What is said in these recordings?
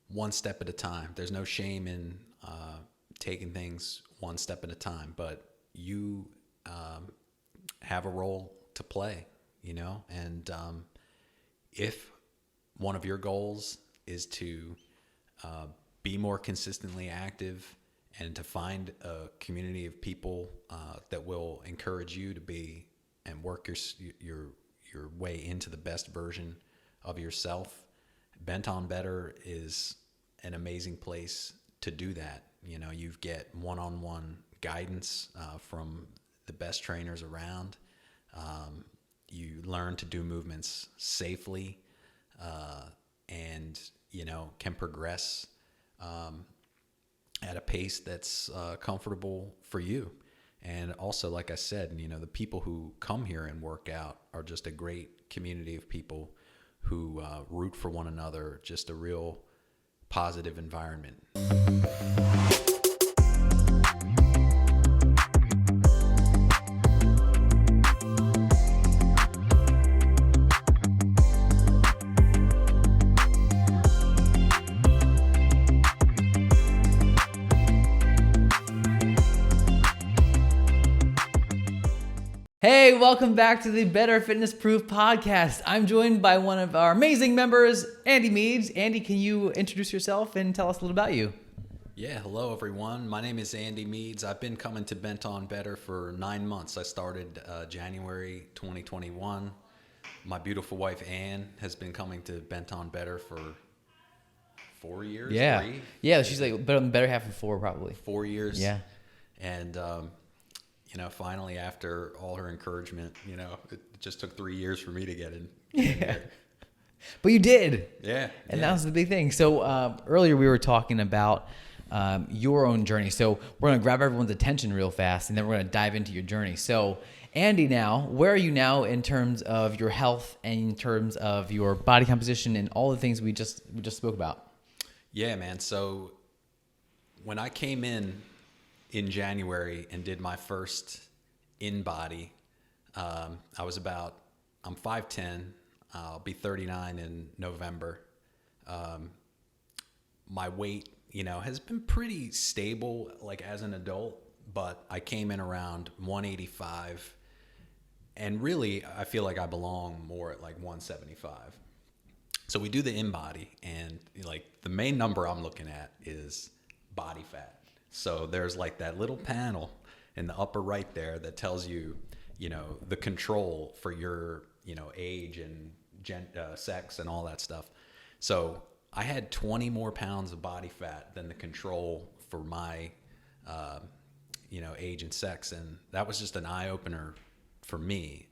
one step at a time. There's no shame in taking things one step at a time, but you have a role to play, and if one of your goals is to be more consistently active and to find a community of people that will encourage you to be and work your way into the best version of yourself, BentOnBetter is an amazing place to do that. You get one-on-one guidance from the best trainers around. You learn to do movements safely and, can progress at a pace that's comfortable for you. And also, like I said, the people who come here and work out are just a great community of people who root for one another, just a real positive environment. Hey, welcome back to the Better Fitness Proof podcast. I'm joined by one of our amazing members, Andy Meads. Andy, can you introduce yourself and tell us a little about you? Yeah, hello everyone. My name is Andy Meads. I've been coming to BentOnBetter for 9 months. I started January 2021. My beautiful wife, Ann, has been coming to BentOnBetter for 4 years. Yeah. 3? Yeah, she's like better half of 4 probably. 4 years. Yeah. And, finally after all her encouragement, it just took 3 years for me to get in. Yeah. But you did. Yeah. And that was the big thing. So earlier we were talking about your own journey. So we're going to grab everyone's attention real fast, and then we're going to dive into your journey. So Andy, now, where are you now in terms of your health and in terms of your body composition and all the things we just spoke about? Yeah, man. So when I came in January and did my first in-body, I'm 5'10", I'll be 39 in November. My weight, has been pretty stable, like as an adult, but I came in around 185, and really I feel like I belong more at like 175. So we do the in-body, and like the main number I'm looking at is body fat. So there's like that little panel in the upper right there that tells you, the control for your, age and sex and all that stuff. So I had 20 more pounds of body fat than the control for my, age and sex. And that was just an eye opener for me.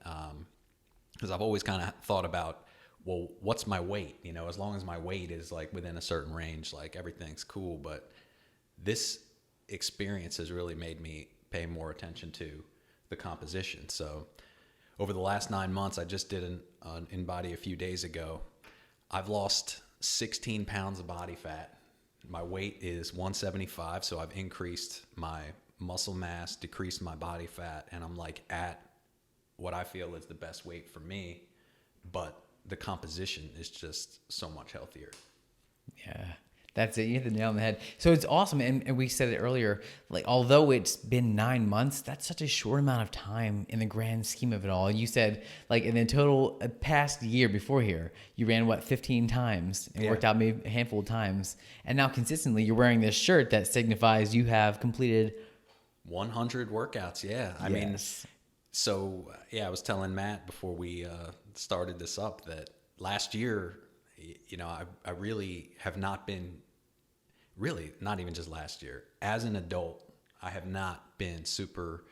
Because I've always kind of thought about, well, what's my weight? As long as my weight is like within a certain range, like everything's cool. But this experience has really made me pay more attention to the composition. So over the last 9 months, I just did an in-body a few days ago. I've lost 16 pounds of body fat. My weight is 175, so I've increased my muscle mass, decreased my body fat, and I'm like at what I feel is the best weight for me, but the composition is just so much healthier. Yeah. That's it. You hit the nail on the head. So it's awesome. And we said it earlier, like, although it's been 9 months, that's such a short amount of time in the grand scheme of it all. You said, like, in the total past year before here, you ran, 15 times and worked out maybe a handful of times. And now consistently you're wearing this shirt that signifies you have completed 100 workouts. Yeah. I mean, so I was telling Matt before we started this up that last year, I really have not been, really not even just last year, as an adult, I have not been super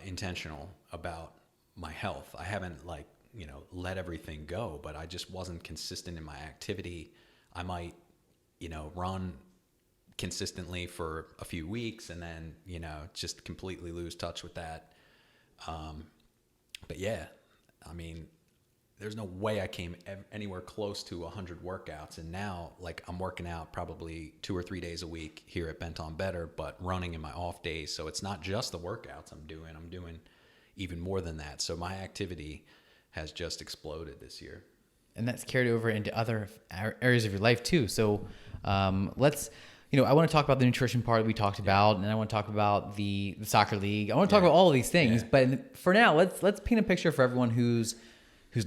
intentional about my health. I haven't let everything go, but I just wasn't consistent in my activity. I might, run consistently for a few weeks and then, just completely lose touch with that. But yeah, I mean, there's no way I came anywhere close to 100 workouts. And now, I'm working out probably 2 or 3 days a week here at BentOnBetter, but running in my off days. So it's not just the workouts I'm doing even more than that. So my activity has just exploded this year. And that's carried over into other areas of your life too. So Let's, I want to talk about the nutrition part we talked about, and I want to talk about the soccer league. I want to talk about all of these things, but for now, let's paint a picture for everyone who's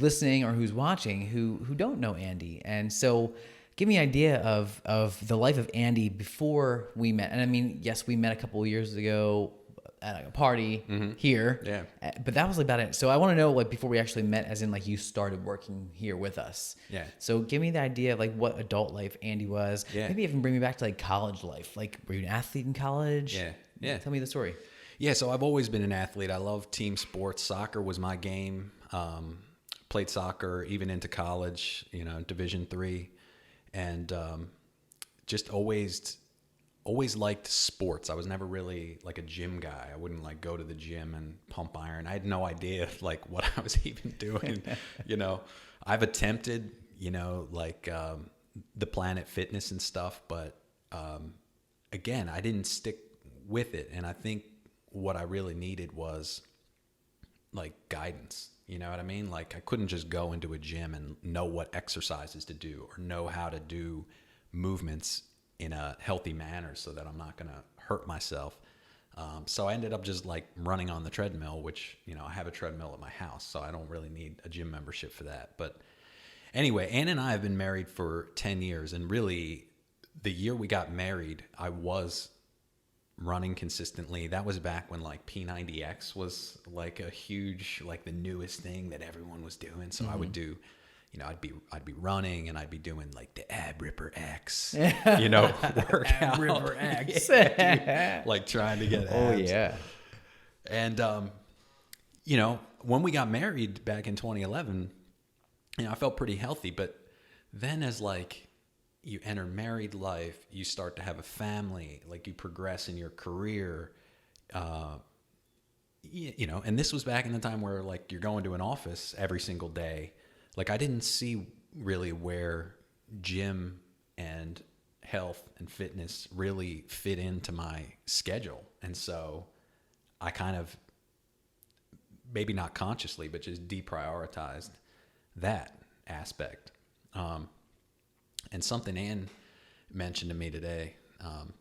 listening or who's watching who don't know Andy. And so give me an idea of the life of Andy before we met. And I mean, yes, we met a couple of years ago at a party here. Yeah. But that was about it. So I want to know, like, before we actually met, as in, like, you started working here with us. Yeah. So give me the idea of, like, what adult life Andy was. Yeah. Maybe even bring me back to, like, college life. Like, were you an athlete in college? Yeah. Yeah. Tell me the story. Yeah, so I've always been an athlete. I love team sports. Soccer was my game. Played soccer even into college, Division III, and just always liked sports. I was never really like a gym guy. I wouldn't like go to the gym and pump iron. I had no idea like what I was even doing. I've attempted, the Planet Fitness and stuff, but again, I didn't stick with it. And I think what I really needed was like guidance. You know what I mean? Like I couldn't just go into a gym and know what exercises to do or know how to do movements in a healthy manner so that I'm not going to hurt myself. So I ended up just like running on the treadmill, which, I have a treadmill at my house, so I don't really need a gym membership for that. But anyway, Ann and I have been married for 10 years. And really the year we got married, I was running consistently. That was back when like P90X was like a huge, like the newest thing that everyone was doing. So I would do, I'd be running and I'd be doing like the Ab Ripper X, workout. Ab Ripper X. Yeah, like trying to get abs. Oh yeah. And, when we got married back in 2011, I felt pretty healthy, but then as like, you enter married life, you start to have a family, like you progress in your career, and this was back in the time where like you're going to an office every single day. Like I didn't see really where gym and health and fitness really fit into my schedule. And so I kind of, maybe not consciously, but just deprioritized that aspect. And something Ann mentioned to me today,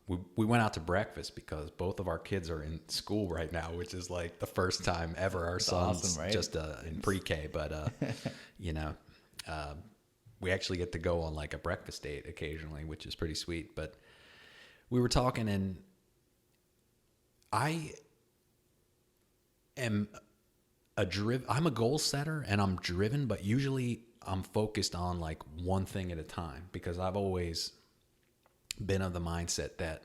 we went out to breakfast because both of our kids are in school right now, which is like the first time ever. Our son's awesome, right? just in pre-K, but, we actually get to go on like a breakfast date occasionally, which is pretty sweet. But we were talking and I am I'm a goal setter and I'm driven, but usually I'm focused on like one thing at a time because I've always been of the mindset that,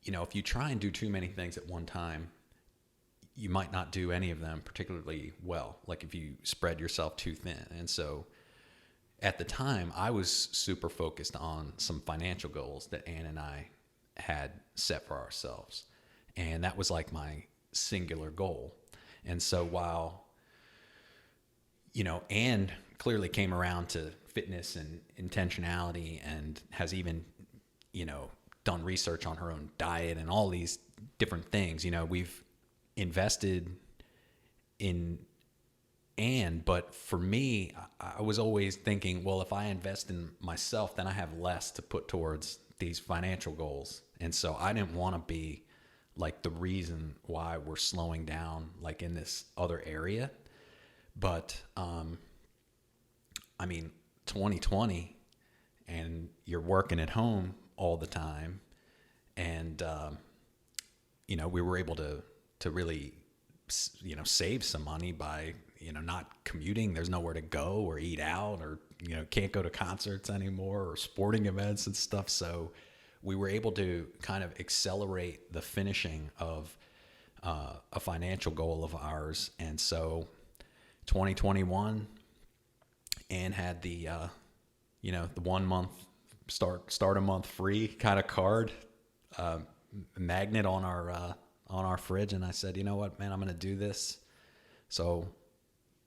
if you try and do too many things at one time, you might not do any of them particularly well. Like if you spread yourself too thin. And so at the time I was super focused on some financial goals that Ann and I had set for ourselves. And that was like my singular goal. And so while Ann clearly came around to fitness and intentionality and has even, done research on her own diet and all these different things. We've invested in Ann, but for me, I was always thinking, well, if I invest in myself, then I have less to put towards these financial goals. And so I didn't want to be like the reason why we're slowing down like in this other area. But, 2020 and you're working at home all the time. And, we were able to really, save some money by, not commuting. There's nowhere to go or eat out or, can't go to concerts anymore or sporting events and stuff. So we were able to kind of accelerate the finishing of a financial goal of ours. And so 2021, Ann had the 1 month start a month free kind of card, magnet on our fridge. And I said, you know what, man, I'm going to do this. So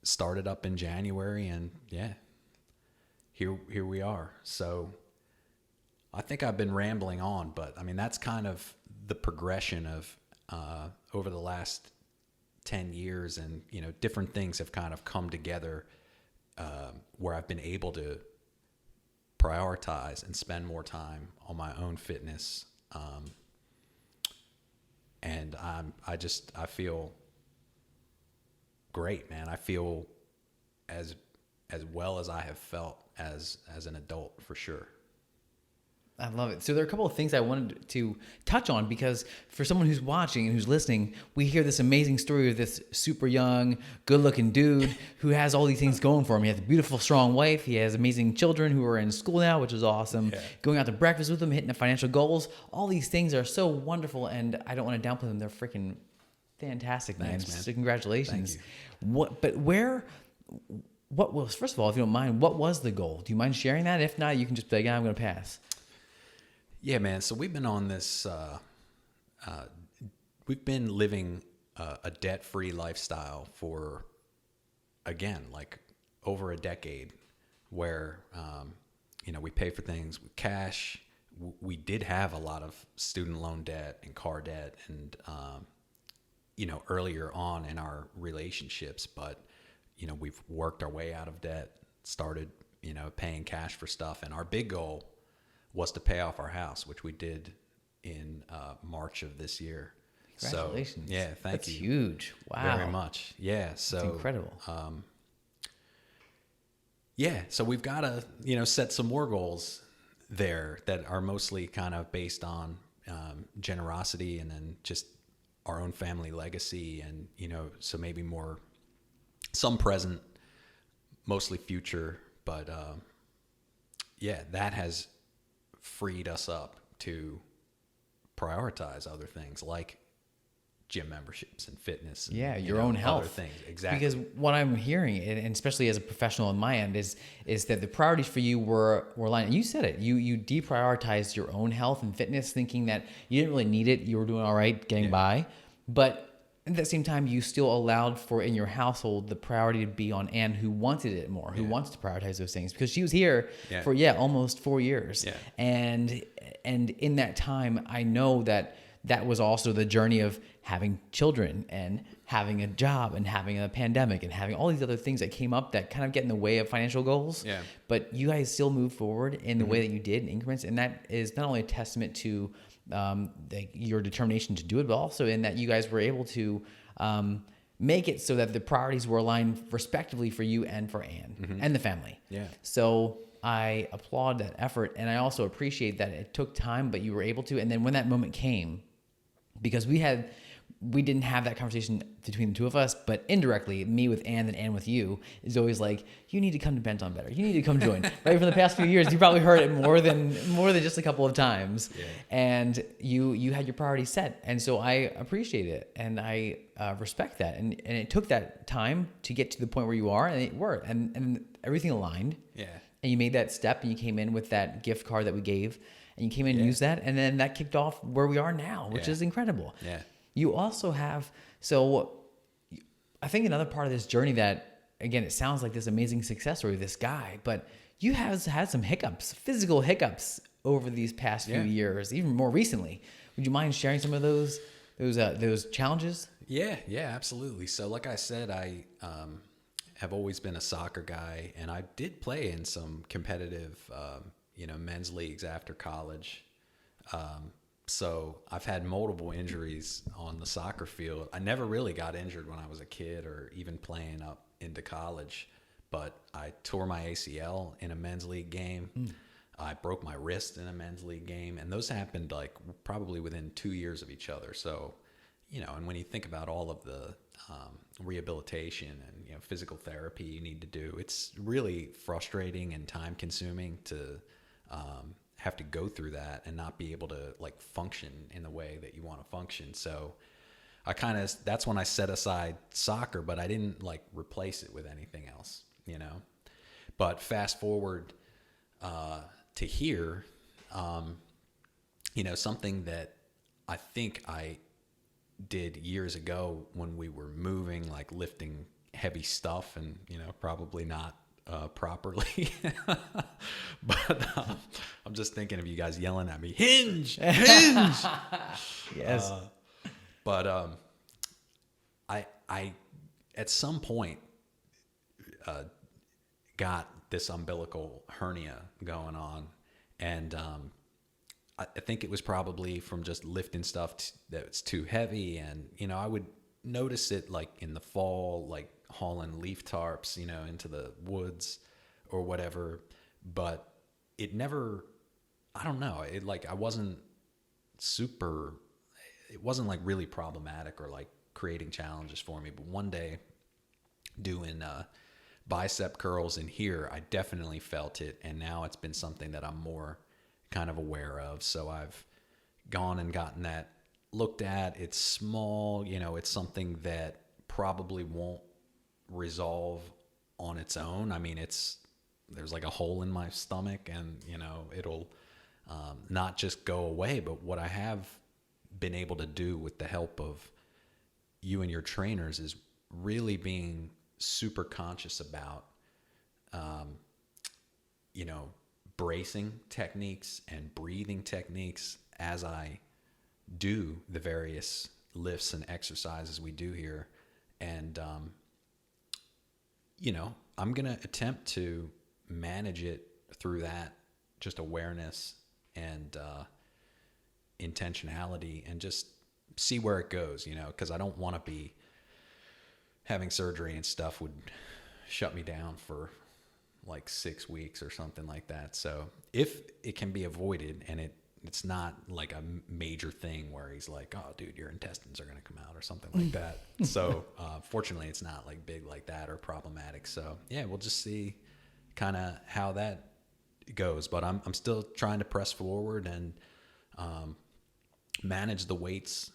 started up in January and here we are. So I think I've been rambling on, but that's kind of the progression of, over the last 10 years and, different things have kind of come together, where I've been able to prioritize and spend more time on my own fitness. And I feel great, man. I feel as well as I have felt as an adult, for sure. I love it. So there are a couple of things I wanted to touch on, because for someone who's watching and who's listening, we hear this amazing story of this super young, good-looking dude who has all these things going for him. He has a beautiful, strong wife. He has amazing children who are in school now, which is awesome. Yeah. Going out to breakfast with them, hitting the financial goals. All these things are so wonderful, and I don't want to downplay them. They're freaking fantastic, man. Thanks, man. So congratulations. Thank you. What was, first of all, if you don't mind, what was the goal? Do you mind sharing that? If not, you can just be like, I'm going to pass. Yeah, man. So we've been on this, we've been living a debt-free lifestyle for, again, like over a decade, where, we pay for things with cash. We did have a lot of student loan debt and car debt and, earlier on in our relationships, but, we've worked our way out of debt, started, paying cash for stuff. And our big goal was to pay off our house, which we did in March of this year. Congratulations. So, yeah, thank you. That's you. huge. Wow. Very much. Yeah. So that's incredible. So we've got to, set some more goals there that are mostly kind of based on generosity, and then just our own family legacy, and, so maybe some present, mostly future, but that has freed us up to prioritize other things like gym memberships and fitness. And, your own health. Other things, exactly. Because what I'm hearing, and especially as a professional on my end, is that the priorities for you were aligned. And you said it. You deprioritized your own health and fitness, thinking that you didn't really need it. You were doing all right, getting by. But at the same time, you still allowed for, in your household, the priority to be on Anne, who wanted it more, who wants to prioritize those things, because she was here for almost 4 years. Yeah. And in that time, I know that was also the journey of having children and having a job and having a pandemic and having all these other things that came up that kind of get in the way of financial goals. Yeah. But you guys still moved forward in the way that you did in increments, and that is not only a testament to your determination to do it, but also in that you guys were able to make it so that the priorities were aligned respectively for you and for Anne and the family. Yeah. So I applaud that effort, and I also appreciate that it took time, but you were able to. And then when that moment came, because we didn't have that conversation between the two of us, but indirectly, me with Anne and Anne with you is always like, you need to come to BentOnBetter. You need to come join. Right? For the past few years, you probably heard it more than just a couple of times. Yeah. And you had your priorities set. And so I appreciate it, and I respect that. And it took that time to get to the point where you are, and it worked. And everything aligned. Yeah. And you made that step, and you came in with that gift card that we gave, and you came in and used that, and then that kicked off where we are now, which is incredible. Yeah. You also have, so I think another part of this journey that, again, it sounds like this amazing success story of this guy, but you have had some hiccups, physical hiccups over these past few years, even more recently. Would you mind sharing some of those challenges? Yeah, absolutely. So like I said, I have always been a soccer guy, and I did play in some competitive, men's leagues after college. So I've had multiple injuries on the soccer field. I never really got injured when I was a kid or even playing up into college, but I tore my ACL in a men's league game. I broke my wrist in a men's league game, and those happened like probably within 2 years of each other. So, and when you think about all of the rehabilitation and, physical therapy you need to do, it's really frustrating and time consuming to have to go through that and not be able to like function in the way that you want to function. So that's when I set aside soccer, but I didn't like replace it with anything else, but fast forward to here, something that I think I did years ago when we were moving, like lifting heavy stuff and, probably not properly. But I'm just thinking of you guys yelling at me, hinge. Yes. But I at some point got this umbilical hernia going on. And I think it was probably from just lifting stuff that's too heavy. And, I would notice it like in the fall, like hauling leaf tarps, into the woods or whatever. But it never, I don't know. It like, it wasn't like really problematic or like creating challenges for me. But one day doing bicep curls in here, I definitely felt it. And now it's been something that I'm more kind of aware of. So I've gone and gotten that looked at. It's small, it's something that probably won't resolve on its own. I mean, there's like a hole in my stomach, and it'll not just go away. But what I have been able to do with the help of you and your trainers is really being super conscious about bracing techniques and breathing techniques as I do the various lifts and exercises we do here. And I'm going to attempt to manage it through that just awareness and intentionality, and just see where it goes, because I don't want to be having surgery and stuff would shut me down for like 6 weeks or something like that. So if it can be avoided, and it's not like a major thing where he's like, oh dude, your intestines are going to come out or something like that. So fortunately it's not like big like that or problematic. So yeah, we'll just see kind of how that goes, but I'm still trying to press forward and manage the weights,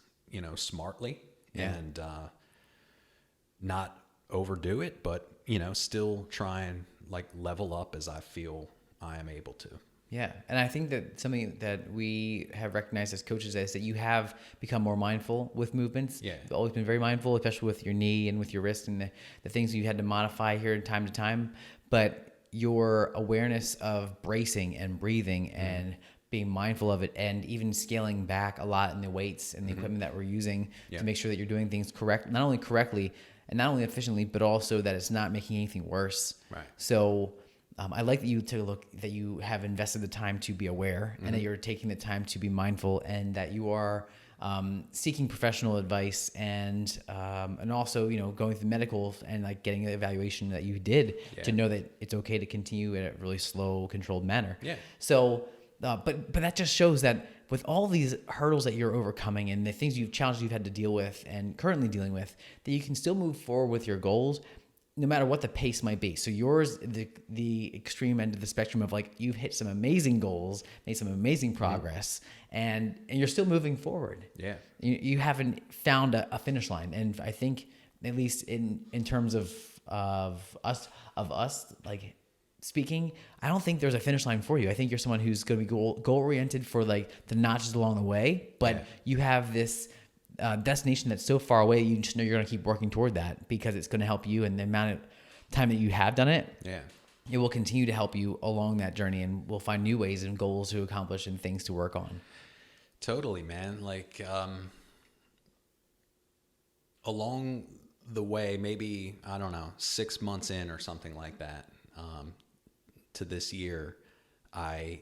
smartly, and not overdo it, but still try and like level up as I feel I am able to. Yeah. And I think that something that we have recognized as coaches is that you have become more mindful with movements. Yeah. You've always been very mindful, especially with your knee and with your wrist and the things you had to modify here time to time. But your awareness of bracing and breathing and being mindful of it, and even scaling back a lot in the weights and the equipment that we're using to make sure that you're doing things not only correctly and not only efficiently, but also that it's not making anything worse. Right. So I like that you took a look, that you have invested the time to be aware, and that you're taking the time to be mindful, and that you are seeking professional advice, and also going through medical and like getting the evaluation that you did to know that it's okay to continue in a really slow, controlled manner. Yeah. So, but that just shows that with all these hurdles that you're overcoming and the challenges you've had to deal with and currently dealing with, that you can still move forward with your goals, no matter what the pace might be. So yours, the extreme end of the spectrum of like, you've hit some amazing goals, made some amazing progress, and you're still moving forward. Yeah. You haven't found a finish line. And I think, at least in terms of us like speaking, I don't think there's a finish line for you. I think you're someone who's going to be goal oriented for like the notches along the way, but you have this destination that's so far away. You just know you're going to keep working toward that, because it's going to help you, and the amount of time that you have done it, it will continue to help you along that journey, and we'll find new ways and goals to accomplish and things to work on. Totally, man. Like along the way, maybe, I don't know, 6 months in or something like that, to this year, I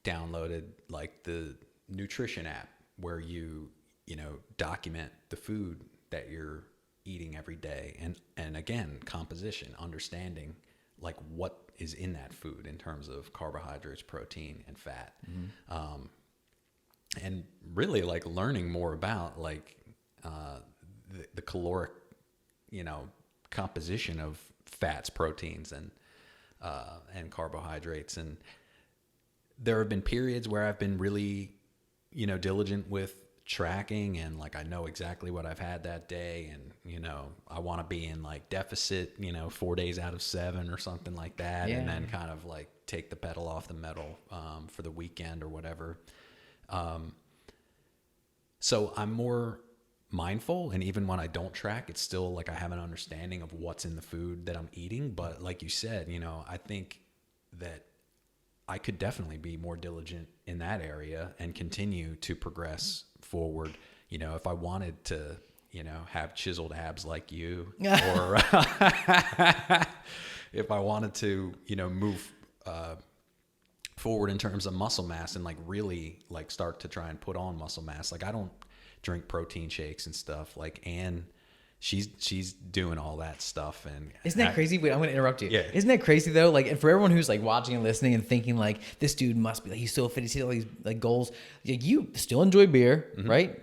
downloaded like the nutrition app where you document the food that you're eating every day, and again, composition, understanding like what is in that food in terms of carbohydrates, protein, and fat. And really like learning more about like the caloric composition of fats, proteins, and carbohydrates. And there have been periods where I've been really diligent with tracking, and like I know exactly what I've had that day, and I want to be in like deficit 4 days out of 7 or something like that, and then kind of like take the pedal off the metal for the weekend or whatever. So I'm more mindful, and even when I don't track, it's still like I have an understanding of what's in the food that I'm eating. But like you said, I think that I could definitely be more diligent in that area and continue to progress forward. If I wanted to have chiseled abs like you, or if I wanted to, move forward in terms of muscle mass and like really like start to try and put on muscle mass. Like I don't drink protein shakes and stuff. Like Anne, she's doing all that stuff. And isn't that crazy? Wait, I'm going to interrupt you. Yeah. Isn't that crazy though? Like, and for everyone who's like watching and listening and thinking like, this dude must be like, he's so fit, he's all these like goals. Like, you still enjoy beer, right?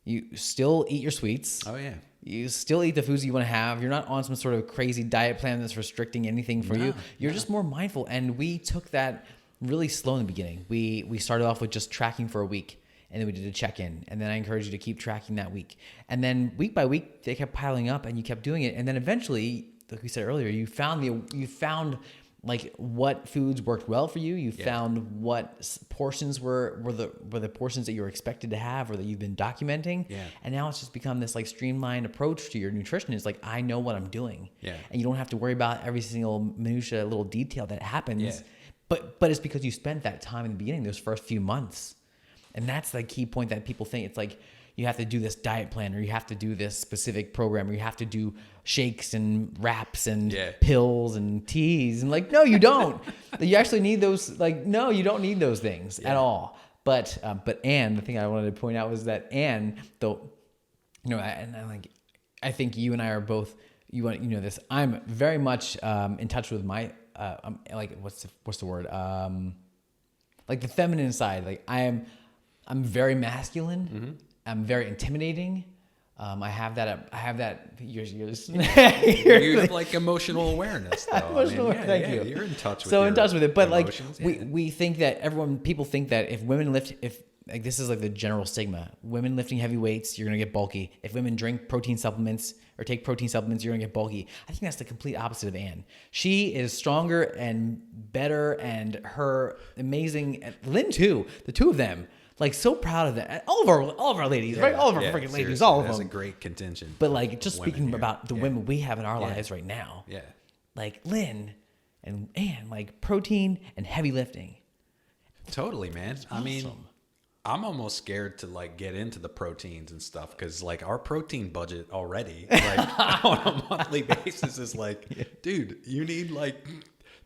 You still eat your sweets. Oh yeah. You still eat the foods you want to have. You're not on some sort of crazy diet plan that's restricting anything for you. You're just more mindful. And we took that really slow in the beginning. We started off with just tracking for a week. And then we did a check-in. And then I encouraged you to keep tracking that week. And then week by week, they kept piling up and you kept doing it. And then eventually, like we said earlier, you found like what foods worked well for you. You found what portions were the portions that you were expected to have or that you've been documenting. Yeah. And now it's just become this like streamlined approach to your nutrition. It's like, I know what I'm doing. Yeah. And you don't have to worry about every single minutia little detail that happens. Yeah. But it's because you spent that time in the beginning, those first few months. And that's the key point that people think. It's like you have to do this diet plan or you have to do this specific program or you have to do shakes and wraps and pills and teas. And like, no, you don't. You actually need those. Like, no, you don't need those things at all. But Anne, the thing I wanted to point out was that Anne, though, I think you and I are both, this, I'm very much in touch with my, like, what's the word? Like the feminine side. Like I'm very masculine. Mm-hmm. I'm very intimidating. I have that. You have like emotional awareness. Though. Thank you. You're in touch with. So in touch with it, but emotions, like we think that people think that if women lift, like this is like the general stigma. Women lifting heavy weights, you're gonna get bulky. If women drink protein supplements or take protein supplements, you're gonna get bulky. I think that's the complete opposite of Anne. She is stronger and better, and her amazing Lynn too. The two of them. Like, so proud of that. All of our ladies, right? All of our freaking ladies, all of them. That's a great contention. But like, just speaking about the women we have in our lives right now. Yeah. Like Lynn and Anne, like protein and heavy lifting. Totally, man. Awesome. I mean, I'm almost scared to like get into the proteins and stuff because like our protein budget already, like on a monthly basis, is like, dude, you need like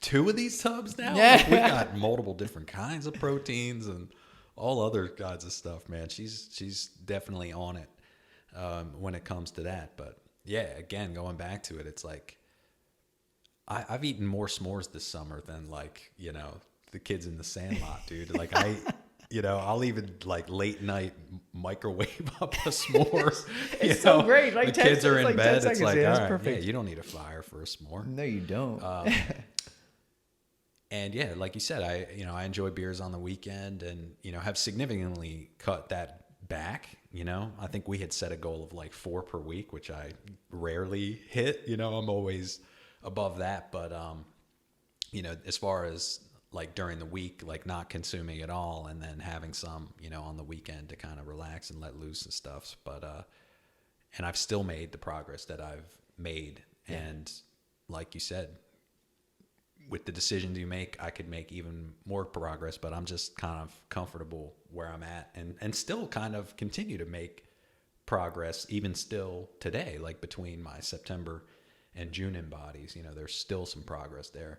2 of these tubs now. Yeah. Like, we got multiple different kinds of proteins and all other kinds of stuff, man. She's definitely on it when it comes to that. But yeah, again, going back to it, it's like I've eaten more s'mores this summer than like, the kids in the Sandlot, dude. Like I'll even like late night microwave up a s'more. It's so great. Like the kids are in like bed. 10 It's like, seconds, all right, perfect. yeah, you don't need a fire for a s'more. No, you don't. And yeah, like you said, I enjoy beers on the weekend and, have significantly cut that back. I think we had set a goal of like 4 per week, which I rarely hit. I'm always above that. But, as far as like during the week, like not consuming at all and then having some, on the weekend to kind of relax and let loose and stuff. But, and I've still made the progress that I've made. Yeah. And like you said, with the decisions you make, I could make even more progress, but I'm just kind of comfortable where I'm at and still kind of continue to make progress even still today, like between my September and June embodies, there's still some progress there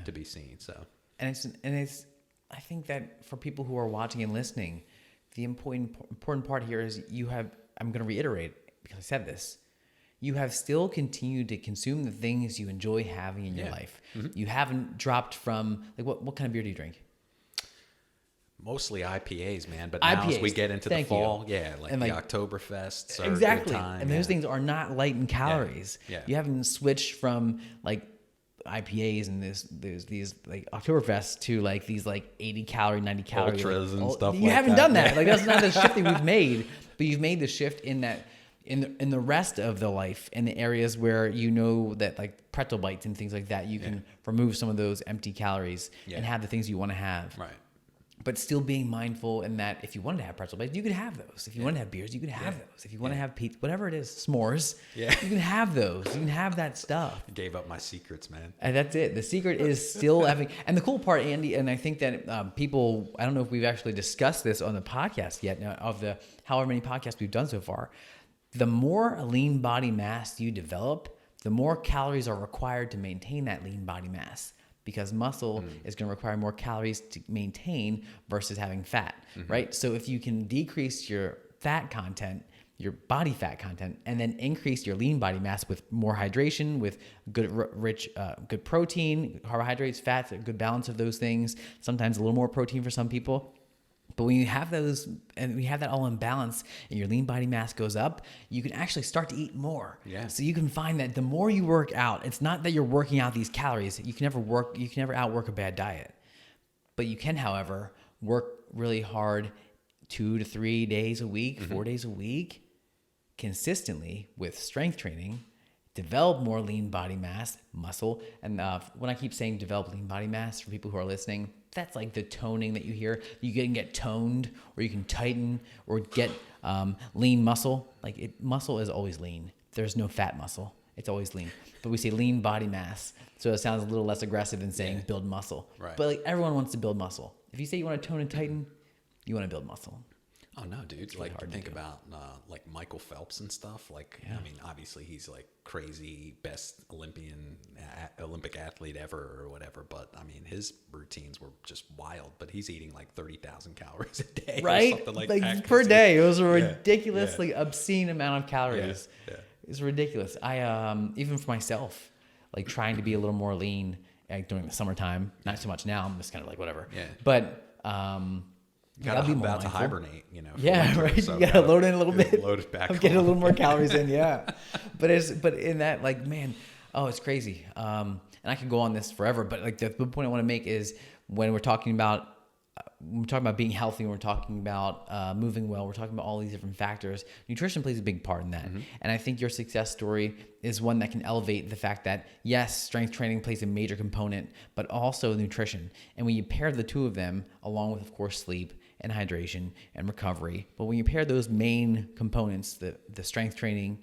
to be seen. So, and it's, I think that for people who are watching and listening, the important part here is I'm going to reiterate because I said this, you have still continued to consume the things you enjoy having in your life. Mm-hmm. You haven't dropped from, like, what kind of beer do you drink? Mostly IPAs, man. But now as we get into the fall, like the Oktoberfests are exactly. a good time. And those things are not light in calories. Yeah. You haven't switched from like IPAs and there's these like Oktoberfests to like these like 80 calorie, 90 calorie ultras and stuff. You haven't done that. Like that's not the shift that we've made, but you've made the shift in that. In the rest of the life, in the areas where that like pretzel bites and things like that, you can remove some of those empty calories and have the things you want to have. Right. But still being mindful in that if you wanted to have pretzel bites, you could have those. If you want to have beers, you could have those. If you want to have pizza, whatever it is, s'mores, you can have those. You can have that stuff. I gave up my secrets, man. And that's it. The secret is still having, and the cool part, Andy, and I think that people, I don't know if we've actually discussed this on the podcast yet, of the however many podcasts we've done so far. The more lean body mass you develop, the more calories are required to maintain that lean body mass, because muscle is going to require more calories to maintain versus having fat, right? So if you can decrease your fat content, your body fat content, and then increase your lean body mass with more hydration, with good rich, good protein, carbohydrates, fats, a good balance of those things, sometimes a little more protein for some people. But when you have those, and we have that all in balance, and your lean body mass goes up, you can actually start to eat more. Yeah. So you can find that the more you work out, it's not that you're working out these calories. You can never outwork a bad diet. But you can, however, work really hard 2 to 3 days a week, 4 days a week, consistently with strength training, develop more lean body mass, muscle. And when I keep saying develop lean body mass, for people who are listening, that's like the toning that you hear. You can get toned, or you can tighten, or get lean muscle. Muscle is always lean. There's no fat muscle. It's always lean. But we say lean body mass, so it sounds a little less aggressive than saying build muscle. Right. But everyone wants to build muscle. If you say you want to tone and tighten, you want to build muscle. Oh no, dude! Like, think about like Michael Phelps and stuff. Like, I mean, obviously he's like crazy, best Olympic athlete ever or whatever. But I mean, his routines were just wild. But he's eating like 30,000 calories a day, right? Or something like that, per day. It was a ridiculously obscene amount of calories. Yeah. It's ridiculous. I even for myself, like trying to be a little more lean during the summertime. Not so much now. I'm just kind of like whatever. Yeah. But You gotta be about to hibernate, you know. Yeah, winter, right. so you gotta load in a little bit. Load it back. I'm getting a little more calories in, yeah. But in that, like, man, it's crazy. And I could go on this forever. But like the point I want to make is when we're talking about being healthy, when we're talking about moving well, we're talking about all these different factors. Nutrition plays a big part in that. And I think your success story is one that can elevate the fact that, yes, strength training plays a major component, but also nutrition. And when you pair the two of them, along with, of course, sleep and hydration and recovery, but when you pair those main components, the strength training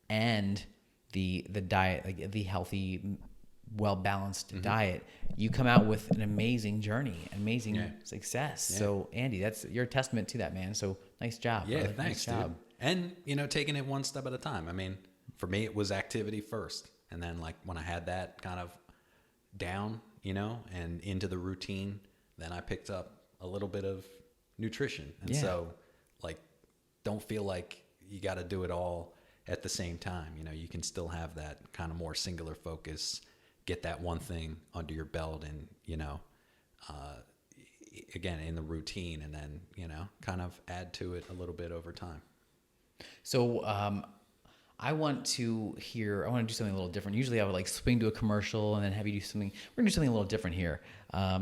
and the diet, like the healthy, well-balanced diet, you come out with an amazing journey, amazing success. Yeah. So Andy, you're a testament to that, man. So nice job. Yeah, brother. thanks, nice dude. And taking it one step at a time. I mean, for me, it was activity first, and then like when I had that kind of down, and into the routine, then I picked up a little bit of nutrition. And so, like, don't feel like you got to do it all at the same time. You can still have that kind of more singular focus. Get that one thing under your belt, and again in the routine, and then kind of add to it a little bit over time. So I want to do something a little different. Usually I would like swing to a commercial and then have you do something. We're gonna do something a little different here.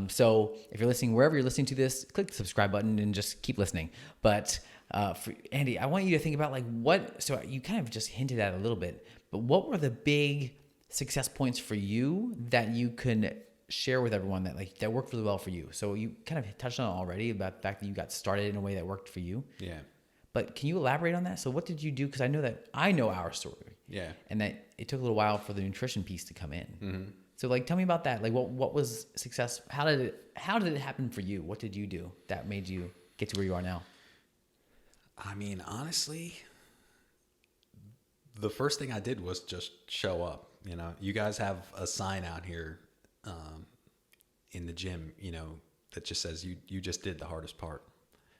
So if you're listening, wherever you're listening to this, click the subscribe button and just keep listening. But for Andy, I want you to think about so you kind of just hinted at it a little bit, but what were the big success points for you that you can share with everyone that worked really well for you? So you kind of touched on it already about the fact that you got started in a way that worked for you. Yeah. But can you elaborate on that? So what did you do? Because I know our story. Yeah. And that it took a little while for the nutrition piece to come in. Mm-hmm. So tell me about that. Like what was success? How did it happen for you? What did you do that made you get to where you are now? I mean, honestly, the first thing I did was just show up. You guys have a sign out here in the gym, that just says you just did the hardest part,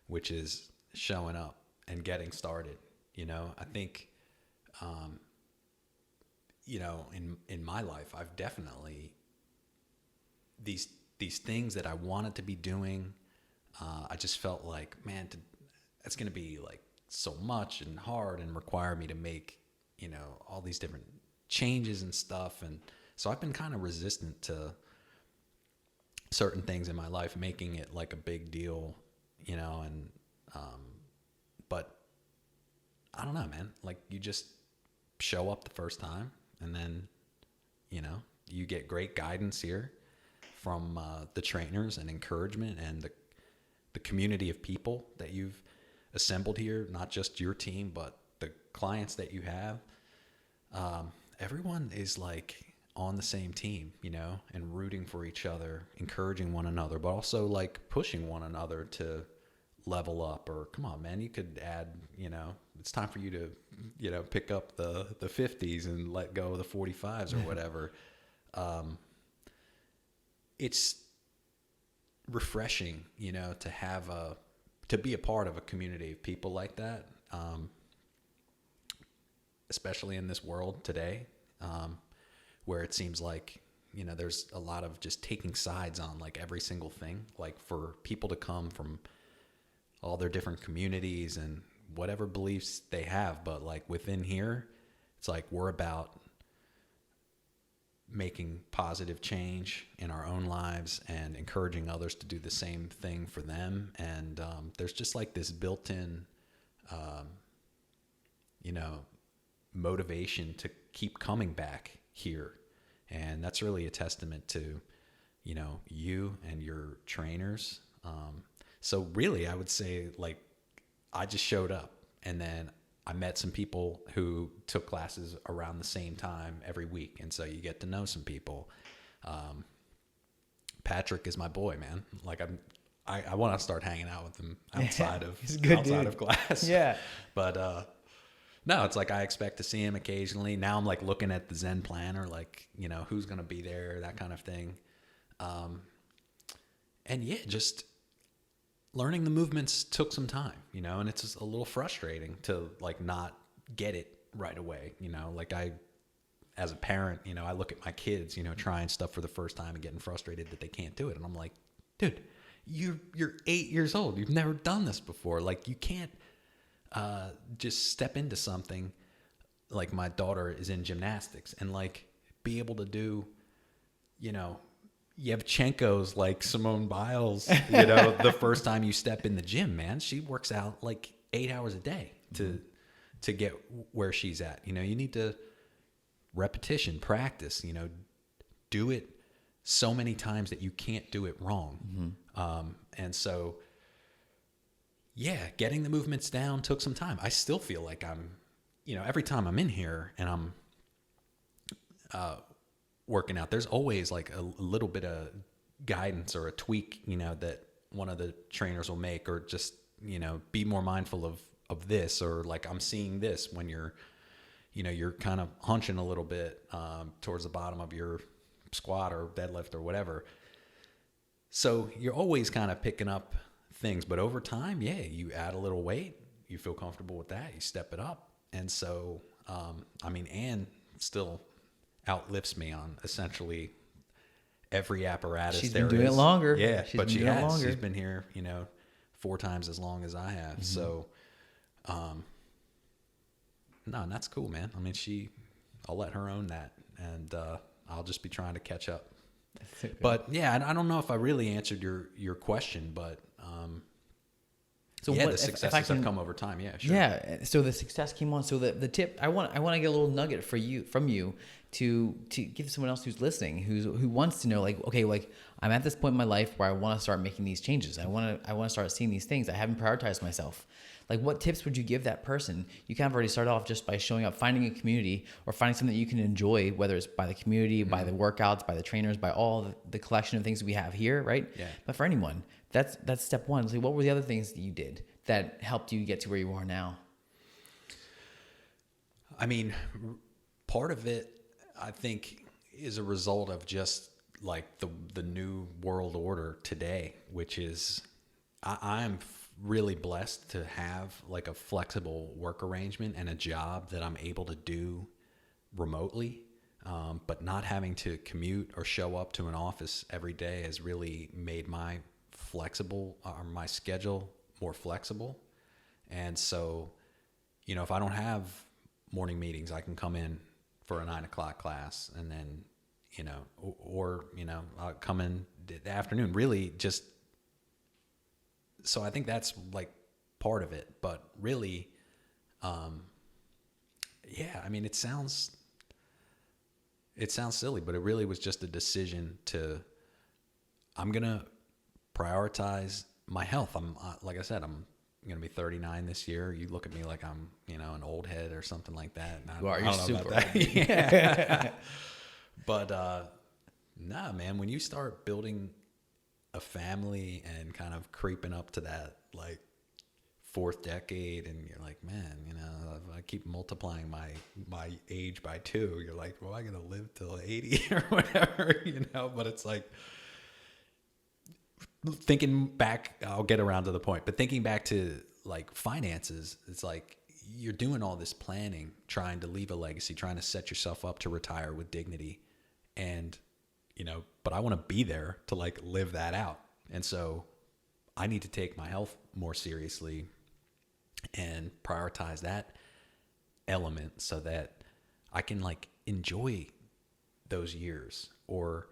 which is showing up and getting started. I think, in my life, I've definitely these things that I wanted to be doing. I just felt like, man, that's going to be like so much and hard and require me to make, all these different changes and stuff. And so I've been kind of resistant to certain things in my life, making it like a big deal, and, but I don't know, man, like you just show up the first time, and then, you get great guidance here from, the trainers and encouragement and the community of people that you've assembled here, not just your team, but the clients that you have. Everyone is like on the same team, and rooting for each other, encouraging one another, but also like pushing one another to level up, or come on, man, you could add, it's time for you to, pick up the 50s and let go of the 45s or whatever. It's refreshing, to be a part of a community of people like that. Especially in this world today, where it seems like, there's a lot of just taking sides on like every single thing, like for people to come from all their different communities and whatever beliefs they have. But like within here, it's like we're about making positive change in our own lives and encouraging others to do the same thing for them. And there's just like this built-in, motivation to keep coming back here. And that's really a testament to, you and your trainers. So really, I would say, like, I just showed up, and then I met some people who took classes around the same time every week. And so you get to know some people. Patrick is my boy, man. Like I want to start hanging out with him outside of class. Yeah. But, no, it's like I expect to see him occasionally. Now I'm like looking at the Zen planner, like, who's going to be there, that kind of thing. And yeah, just learning the movements took some time, and it's just a little frustrating to like not get it right away. Like as a parent, I look at my kids, trying stuff for the first time and getting frustrated that they can't do it. And I'm like, dude, you're 8 years old. You've never done this before. Like you can't, just step into something. Like my daughter is in gymnastics and like be able to do, Yevchenko's like Simone Biles, the first time you step in the gym, man. She works out like 8 hours a day to get where she's at. You need to repetition, practice, do it so many times that you can't do it wrong. And so, yeah, getting the movements down took some time. I still feel like I'm, every time I'm in here and I'm working out, there's always like a little bit of guidance or a tweak, that one of the trainers will make, or just, be more mindful of this, or like I'm seeing this when you're kind of hunching a little bit towards the bottom of your squat or deadlift or whatever. So you're always kind of picking up things, but over time, yeah, you add a little weight, you feel comfortable with that, you step it up. And so, Ann still outlifts me on essentially every apparatus. She's there been doing is. it longer. Yeah, She's but been she doing it has. longer. She's been here, 4 times as long as I have. So, no, and that's cool, man. I'll let her own that, and I'll just be trying to catch up. So but yeah, I don't know if I really answered your question, but so yeah, what, the successes have come over time. Yeah, sure. Yeah. So the success came on. So the tip, I want to get a little nugget from you to give someone else who's listening, who wants to know, like, okay, like I'm at this point in my life where I want to start making these changes. I want to start seeing these things. I haven't prioritized myself. Like, what tips would you give that person? You kind of already started off just by showing up, finding a community, or finding something that you can enjoy, whether it's by the community, by the workouts, by the trainers, by all the collection of things we have here, right? Yeah. But for anyone, that's step one. So what were the other things that you did that helped you get to where you are now? Part of it, I think, is a result of just like the new world order today, which is I'm really blessed to have like a flexible work arrangement and a job that I'm able to do remotely, but not having to commute or show up to an office every day has really made my schedule more flexible. And so, if I don't have morning meetings, I can come in for a 9 o'clock class, and then, I'll come in the afternoon, really just. So I think that's like part of it, but really, it sounds silly, but it really was just a decision I'm going to prioritize my health. Like I said, I'm going to be 39 this year. You look at me like I'm, an old head or something like that. You're super old. Yeah. But, nah, man, when you start building a family and kind of creeping up to that like fourth decade, and you're like, man, if I keep multiplying my age by 2, you're like, well, I'm gonna live till 80 or whatever, But it's like, thinking back, I'll get around to the point, but thinking back to like finances, it's like you're doing all this planning, trying to leave a legacy, trying to set yourself up to retire with dignity, and but I want to be there to like live that out. And so I need to take my health more seriously and prioritize that element so that I can like enjoy those years, or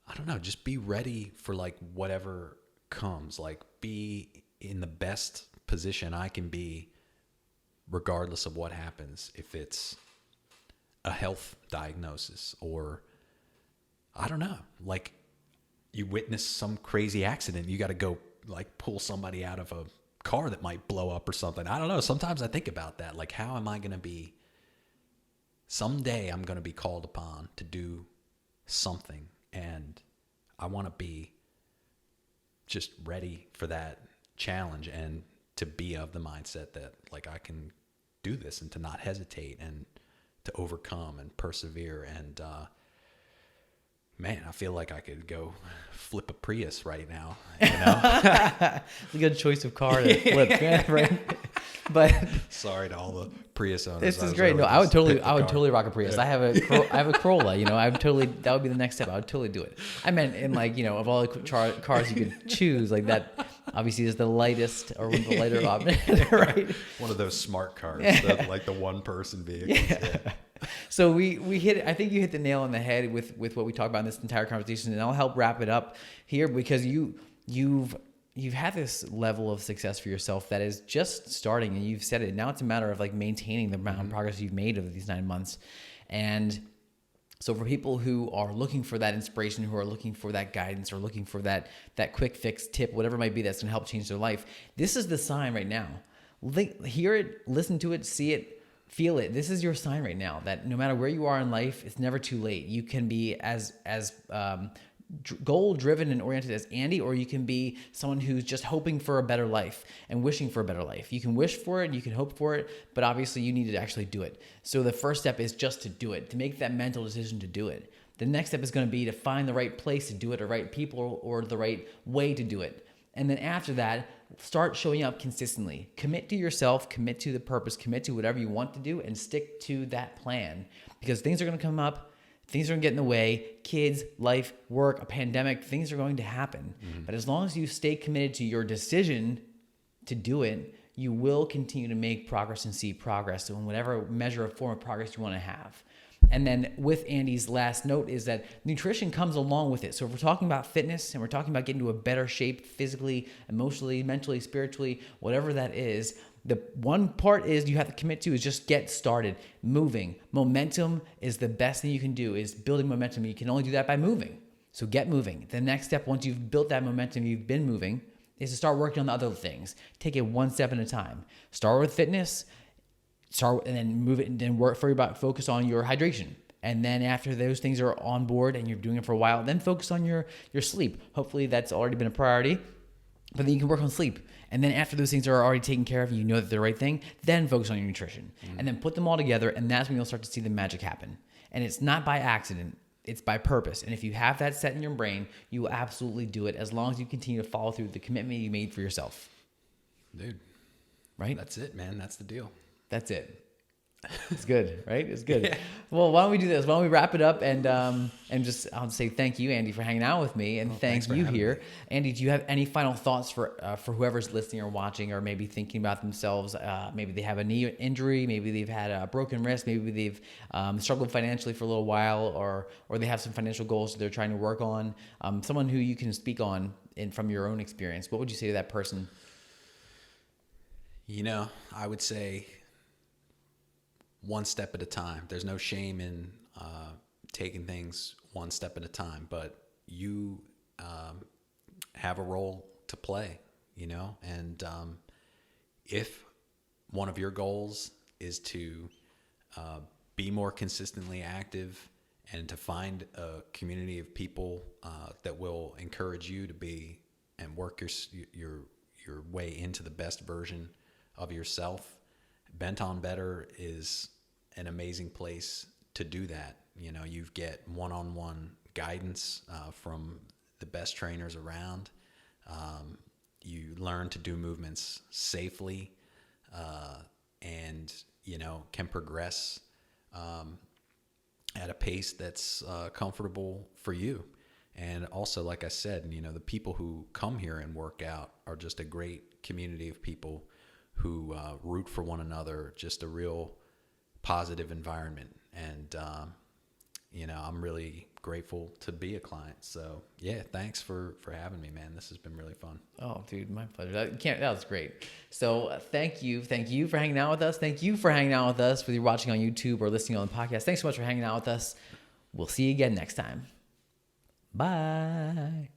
I don't know, just be ready for like whatever comes, like be in the best position I can be regardless of what happens. If it's a health diagnosis, or I don't know, like you witness some crazy accident, you got to go like pull somebody out of a car that might blow up or something. I don't know. Sometimes I think about that. Like, how am I going to be, someday I'm going to be called upon to do something, and I want to be just ready for that challenge, and to be of the mindset that like I can do this, and to not hesitate, and to overcome and persevere. And man, I feel like I could go flip a Prius right now. It's a good choice of car to flip, yeah, right? But sorry to all the Prius owners. This is great. No, I would totally rock a Prius. Yeah. I have a Corolla. That would be the next step. I would totally do it. I meant in like, of all the cars you could choose, like that obviously is the lightest, or one of the lighter option, right? One of those smart cars, that, like the one person vehicles. Yeah. So we hit. I think you hit the nail on the head with what we talked about in this entire conversation, and I'll help wrap it up here, because you've had this level of success for yourself that is just starting, and you've said it. Now it's a matter of like maintaining the amount of progress you've made over these 9 months. And so for people who are looking for that inspiration, who are looking for that guidance, or looking for that quick fix tip, whatever it might be that's going to help change their life, this is the sign right now. Hear it, listen to it, see it, feel it. This is your sign right now that no matter where you are in life, it's never too late. You can be as goal-driven and oriented as Andy, or you can be someone who's just hoping for a better life and wishing for a better life. You can wish for it and you can hope for it, but obviously you need to actually do it. So the first step is just to do it, to make that mental decision to do it. The next step is going to be to find the right place to do it, or right people, or the right way to do it. And then after that, start showing up consistently. Commit to yourself, commit to the purpose, commit to whatever you want to do, and stick to that plan, because things are going to come up. Things are going to get in the way. Kids, life, work, a pandemic, things are going to happen. Mm-hmm. But as long as you stay committed to your decision to do it, you will continue to make progress and see progress in whatever measure or form of progress you want to have. And then with Andy's last note is that nutrition comes along with it. So if we're talking about fitness, and we're talking about getting to a better shape physically, emotionally, mentally, spiritually, whatever that is, the one part is you have to commit to is just get started moving. Momentum is the best thing you can do, is building momentum. You can only do that by moving. So get moving. The next step, once you've built that momentum, you've been moving, is to start working on the other things. Take it one step at a time. Start with fitness, and then move it, and then focus on your hydration. And then after those things are on board and you're doing it for a while, then focus on your sleep. Hopefully that's already been a priority, but then you can work on sleep. And then after those things are already taken care of and you know that they're the right thing, then focus on your nutrition. Mm-hmm. And then put them all together, and that's when you'll start to see the magic happen. And it's not by accident, it's by purpose. And if you have that set in your brain, you will absolutely do it, as long as you continue to follow through the commitment you made for yourself. Dude. Right? That's it, man. That's the deal. That's it. It's good, right? It's good. Yeah. Well, why don't we do this? Why don't we wrap it up, and just I'll say thank you, Andy, for hanging out with me, and thanks you here. Me. Andy, do you have any final thoughts for whoever's listening or watching, or maybe thinking about themselves? Maybe they have a knee injury, maybe they've had a broken wrist, maybe they've struggled financially for a little while, or they have some financial goals that they're trying to work on. Someone who you can speak on from your own experience. What would you say to that person? I would say, one step at a time. There's no shame in taking things one step at a time, but you have a role to play, and if one of your goals is to be more consistently active, and to find a community of people that will encourage you to be and work your way into the best version of yourself, BentOnBetter is an amazing place to do that. You know, you get one-on-one guidance from the best trainers around. You learn to do movements safely, and, you know, can progress at a pace that's comfortable for you. And also, like I said, you know, the people who come here and work out are just a great community of people who root for one another, just a real positive environment. And, you know, I'm really grateful to be a client. So yeah, thanks for having me, man. This has been really fun. Oh, dude, my pleasure. That was great. So thank you for hanging out with us. Thank you for hanging out with us, whether you're watching on YouTube or listening on the podcast. Thanks so much for hanging out with us. We'll see you again next time. Bye.